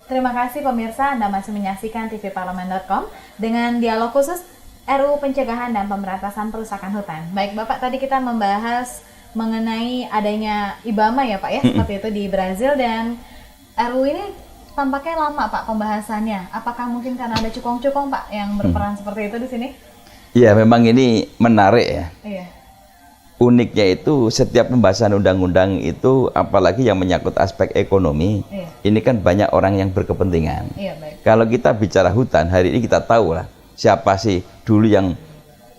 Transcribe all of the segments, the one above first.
Terima kasih pemirsa, Anda masih menyaksikan tvparlemen.com dengan dialog khusus RUU Pencegahan dan Pemberantasan Perusakan Hutan. Baik Bapak, tadi kita membahas mengenai adanya IBAMA ya Pak ya, seperti itu di Brazil, dan RUU ini tampaknya lama Pak pembahasannya. Apakah mungkin karena ada cukong-cukong Pak yang berperan seperti itu di sini? Iya, memang ini menarik ya. Iya. Uniknya itu setiap pembahasan undang-undang itu, apalagi yang menyangkut aspek ekonomi, ini kan banyak orang yang berkepentingan. Iya, baik. Kalau kita bicara hutan, hari ini kita tahu lah siapa sih dulu yang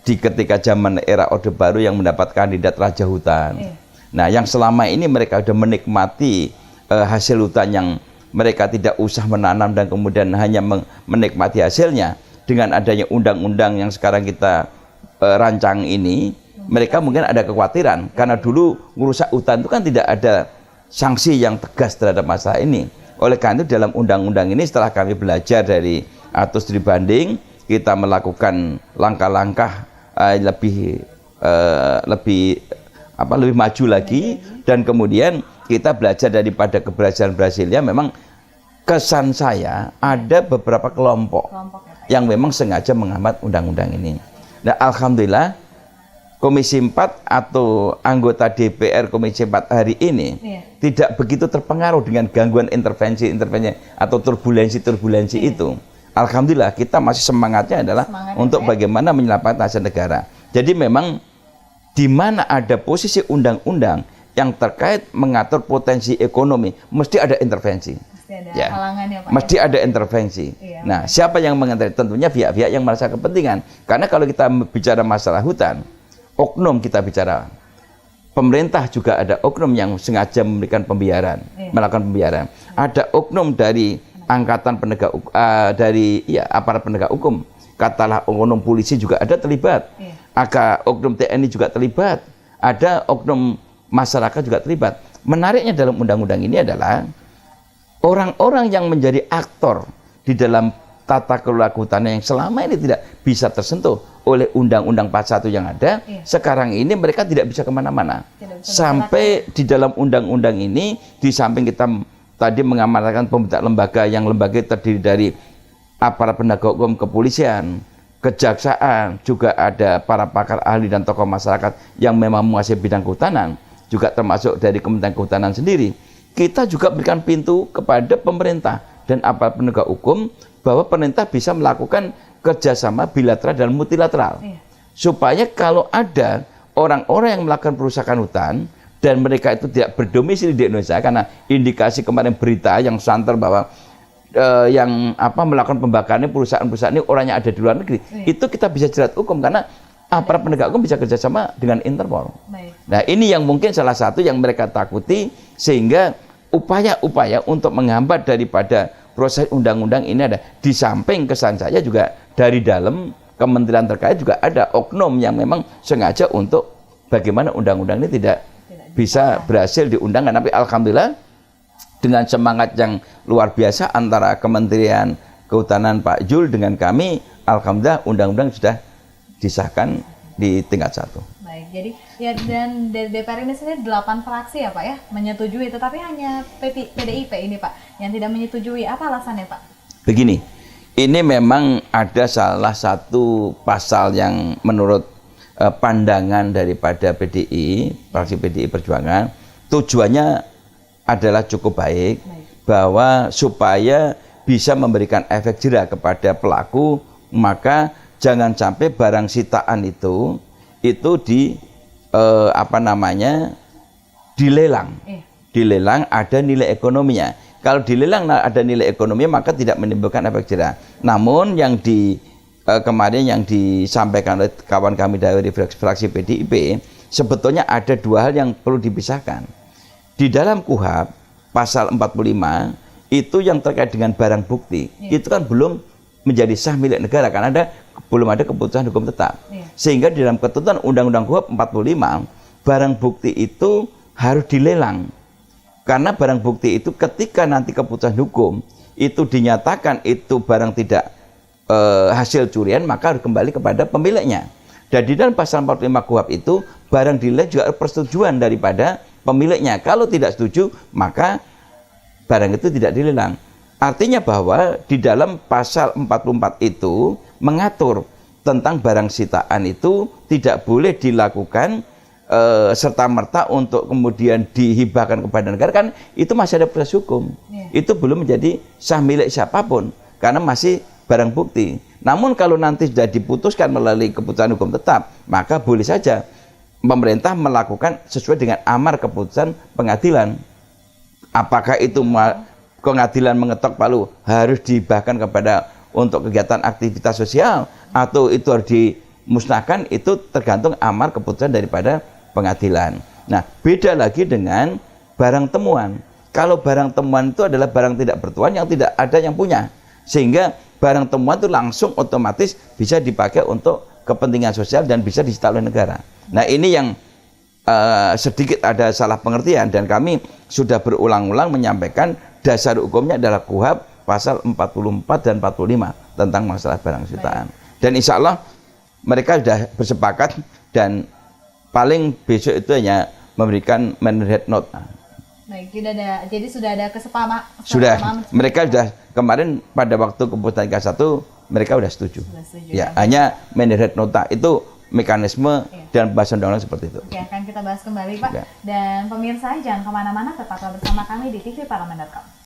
di ketika zaman era Orde Baru yang mendapat kandidat Raja Hutan. Iya. Nah, yang selama ini mereka sudah menikmati hasil hutan yang mereka tidak usah menanam dan kemudian hanya menikmati hasilnya. Dengan adanya undang-undang yang sekarang kita rancang ini, mereka mungkin ada kekhawatiran karena dulu merusak hutan itu kan tidak ada sanksi yang tegas terhadap masalah ini. Oleh karena itu dalam undang-undang ini, setelah kami belajar dari atau studi banding, kita melakukan langkah-langkah lebih maju lagi, dan kemudian kita belajar daripada keberhasilan Brasilia. Memang kesan saya ada beberapa kelompok yang memang sengaja menghambat undang-undang ini. Nah, alhamdulillah Komisi 4 atau anggota DPR Komisi 4 hari ini tidak begitu terpengaruh dengan gangguan intervensi atau turbulensi itu. Alhamdulillah, kita masih semangatnya adalah untuk bagaimana menyelamatkan aset negara. Jadi memang di mana ada posisi undang-undang yang terkait mengatur potensi ekonomi, mesti ada intervensi. Mesti ada intervensi. Nah, siapa yang mengintervensi? Tentunya pihak-pihak yang merasa kepentingan. Karena kalau kita bicara masalah hutan, oknum kita bicara, pemerintah juga ada oknum yang sengaja memberikan pembiaran, melakukan pembiaran. Ada oknum dari angkatan penegak aparat penegak hukum, katalah oknum polisi juga ada terlibat, oknum TNI juga terlibat, ada oknum masyarakat juga terlibat. Menariknya dalam undang-undang ini adalah orang-orang yang menjadi aktor di dalam tata kelola kehutanan yang selama ini tidak bisa tersentuh oleh Undang-Undang 41 yang ada, sekarang ini mereka tidak bisa kemana-mana. Sampai di dalam undang-undang ini, di samping kita tadi mengamanatkan pembentuk lembaga yang terdiri dari aparat penegak hukum, kepolisian, kejaksaan, juga ada para pakar ahli dan tokoh masyarakat yang memang menguasai bidang kehutanan, juga termasuk dari Kementerian Kehutanan sendiri. Kita juga berikan pintu kepada pemerintah dan aparat penegak hukum bahwa pemerintah bisa melakukan kerjasama bilateral dan multilateral, supaya kalau ada orang-orang yang melakukan perusakan hutan dan mereka itu tidak berdomisili di Indonesia, karena indikasi kemarin berita yang santer bahwa yang melakukan pembakaran perusahaan-perusahaan ini orangnya ada di luar negeri, itu kita bisa jerat hukum karena aparat penegak hukum bisa kerjasama dengan Interpol. Nah, ini yang mungkin salah satu yang mereka takuti, sehingga upaya-upaya untuk menghambat daripada proses undang-undang ini ada. Di samping kesan saya juga dari dalam kementerian terkait juga ada oknum yang memang sengaja untuk bagaimana undang-undang ini tidak bisa berhasil diundangkan. Tapi alhamdulillah dengan semangat yang luar biasa antara Kementerian Kehutanan Pak Jul dengan kami, alhamdulillah undang-undang sudah disahkan di tingkat 1. Baik, jadi ya, dan DPR ini sendiri 8 fraksi ya Pak ya menyetujui, tetapi hanya PDIP ini Pak yang tidak menyetujui. Apa alasannya Pak? Begini, ini memang ada salah satu pasal yang menurut pandangan daripada PDI, fraksi PDI Perjuangan, tujuannya adalah cukup baik, bahwa supaya bisa memberikan efek jera kepada pelaku, maka jangan sampai barang sitaan itu dilelang. Dilelang ada nilai ekonominya. Kalau dilelang ada nilai ekonomi, maka tidak menimbulkan efek jera. Namun yang kemarin yang disampaikan oleh kawan kami dari fraksi PDIP, sebetulnya ada dua hal yang perlu dipisahkan. Di dalam KUHP pasal 45 itu yang terkait dengan barang bukti, itu kan belum menjadi sah milik negara karena belum ada keputusan hukum tetap. Sehingga di dalam ketentuan Undang-Undang KUHP 45, barang bukti itu harus dilelang. Karena barang bukti itu ketika nanti keputusan hukum itu dinyatakan itu barang tidak hasil curian, maka harus kembali kepada pemiliknya. Dan di dalam pasal 45 KUHP itu barang dilelang juga persetujuan daripada pemiliknya. Kalau tidak setuju, maka barang itu tidak dilelang. Artinya bahwa di dalam pasal 44 itu mengatur tentang barang sitaan itu tidak boleh dilakukan serta-merta untuk kemudian dihibahkan kepada negara, kan itu masih ada proses hukum. Itu belum menjadi sah milik siapapun karena masih barang bukti. Namun kalau nanti sudah diputuskan melalui keputusan hukum tetap, maka boleh saja pemerintah melakukan sesuai dengan amar keputusan pengadilan. Apakah itu pengadilan mengetok palu harus dihibahkan kepada untuk kegiatan aktivitas sosial atau itu harus dimusnahkan, itu tergantung amar keputusan daripada pengadilan. Nah, beda lagi dengan barang temuan. Kalau barang temuan itu adalah barang tidak bertuan yang tidak ada yang punya, sehingga barang temuan itu langsung otomatis bisa dipakai untuk kepentingan sosial dan bisa disita oleh negara. Nah, ini yang sedikit ada salah pengertian, dan kami sudah berulang-ulang menyampaikan dasar hukumnya adalah KUHP pasal 44 dan 45 tentang masalah barang sitaan. Dan insya Allah mereka sudah bersepakat dan paling besok itu hanya memberikan management note. Baik, jadi sudah ada kesepahaman. Sudah, mereka sudah kemarin pada waktu keputusan K1 mereka sudah setuju. Ya, hanya management nota itu mekanisme dan bahasa undang-undang seperti itu. Oke, akan kita bahas kembali Pak. Ya. Dan pemirsa jangan kemana-mana, tetaplah bersama kami di TV Parlemen.com.